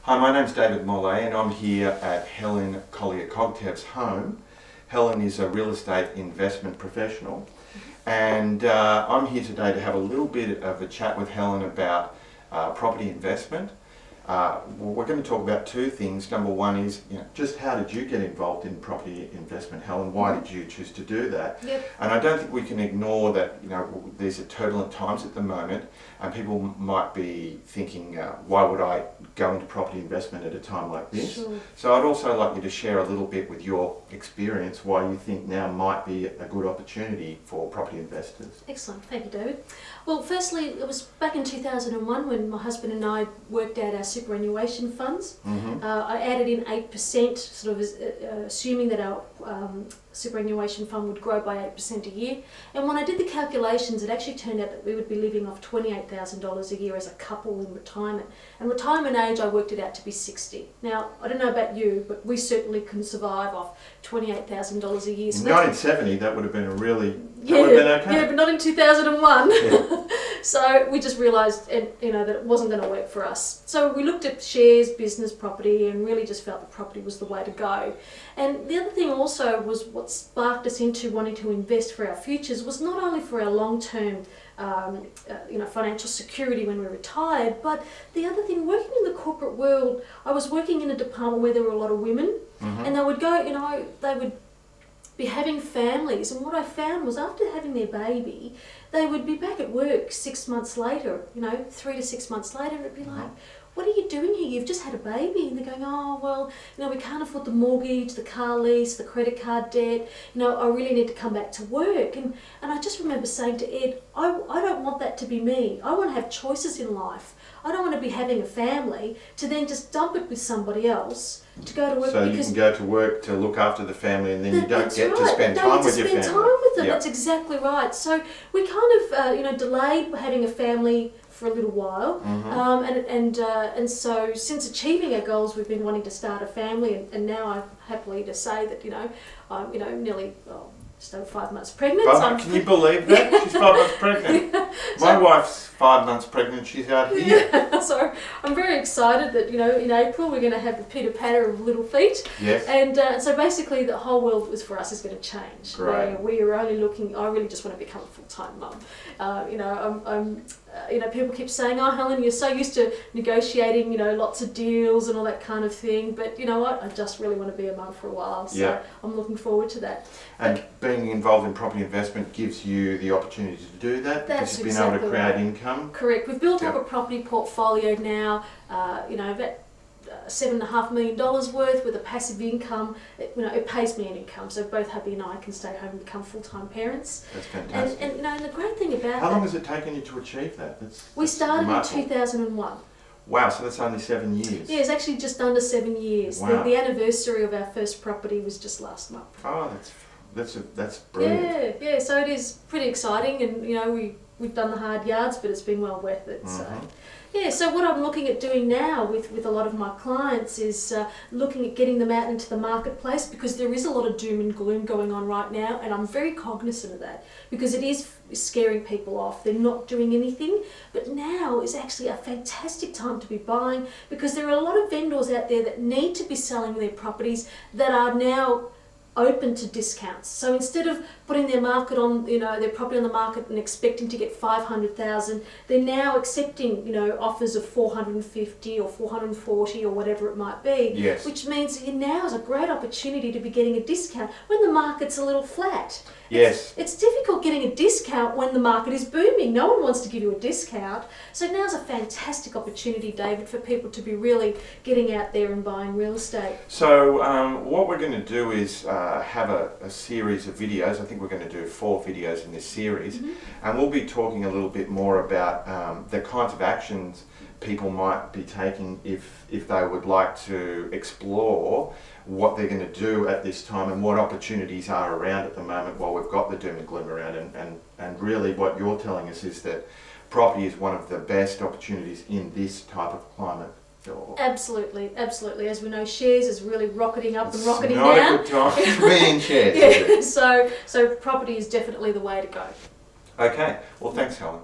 Hi, my name's David Mollet and I'm here at Helen Collier-Kogtevs' home. Helen is a real estate investment professional and I'm here today to have a little bit of a chat with Helen about property investment. We're going to talk about two things. Number one is, just how did you get involved in property investment, Helen? Why did you choose to do that? Yep. And I don't think we can ignore that, these are turbulent times at the moment and people might be thinking, why would I go into property investment at a time like this? Sure. So I'd also like you to share a little bit with your experience why you think now might be a good opportunity for property investors. Excellent, thank you, David. Well, firstly, it was back in 2001 when my husband and I worked out our superannuation funds. I added in 8%, sort of assuming that our superannuation fund would grow by 8% a year. And when I did the calculations, it actually turned out that we would be living off $28,000 a year as a couple in retirement. And retirement age, I worked it out to be 60. Now, I don't know about you, but we certainly couldn't survive off $28,000 a year. So in 1970, that would have been a really, yeah, would have been okay. Yeah, but not in 2001. Yeah. So we just realised, that it wasn't going to work for us. So we looked at shares, business, property, and really just felt that property was the way to go. And the other thing also was what sparked us into wanting to invest for our futures was not only for our long-term financial security when we retired, but the other thing, working in the corporate world, I was working in a department where there were a lot of women, and they would go, they would be having families, and what I found was after having their baby, they would be back at work 6 months later, 3 to 6 months later, and it'd be like, what are you doing here? You've just had a baby. And they're going, oh, well, we can't afford the mortgage, the car lease, the credit card debt. I really need to come back to work. And I just remember saying to Ed, I don't want that to be me. I want to have choices in life. I don't want to be having a family to then just dump it with somebody else to go to work. So you can go to work to look after the family and then you don't get to spend time with your family. Spend time with them. Yep. That's exactly right. So we kind of, delayed having a family for a little while, and so since achieving our goals, we've been wanting to start a family, and now I'm happily to say that I'm nearly just over 5 months pregnant. Can you believe that? She's 5 months pregnant. My wife's 5 months pregnant. She's out here. Yeah. So I'm very excited that in April we're going to have the pitter patter of little feet. Yes. And so basically the whole world for us is going to change. Right. We are only looking. I really just want to become a full-time mum. People keep saying, oh, Helen, you're so used to negotiating, lots of deals and all that kind of thing. But you know what? I just really want to be a mum for a while. So I'm looking forward to that. And being involved in property investment gives you the opportunity to do that because you've been able to create income. Correct. We've built up a property portfolio now, about $7.5 million worth with a passive income. It pays me an income, so both hubby and I can stay home and become full-time parents. That's fantastic. And the great thing about how long has it taken you to achieve that? We started in 2001. Wow, so that's only 7 years. Yeah, it's actually just under 7 years. Wow. The anniversary of our first property was just last month. Oh, that's brilliant. Yeah. So it is pretty exciting, and we've done the hard yards, but it's been well worth it. So what I'm looking at doing now with a lot of my clients is looking at getting them out into the marketplace, because there is a lot of doom and gloom going on right now, and I'm very cognizant of that because it is scaring people off. They're not doing anything, but now is actually a fantastic time to be buying, because there are a lot of vendors out there that need to be selling their properties that are now open to discounts. So instead of putting their market on, their property on the market and expecting to get 500,000, they're now accepting, offers of 450 or 440 or whatever it might be. Yes. Which means now is a great opportunity to be getting a discount when the market's a little flat. Yes. It's difficult getting a discount when the market is booming. No one wants to give you a discount. So now's a fantastic opportunity, David, for people to be really getting out there and buying real estate. So what we're going to do is have a series of videos. I think we're going to do 4 videos in this series, and we'll be talking a little bit more about the kinds of actions people might be taking if they would like to explore what they're going to do at this time and what opportunities are around at the moment while we've got the doom and gloom around. And really what you're telling us is that property is one of the best opportunities in this type of climate. Absolutely. As we know, shares is really rocketing up and rocketing down. It's not a good time to be in shares. So property is definitely the way to go. Okay, well thanks Helen.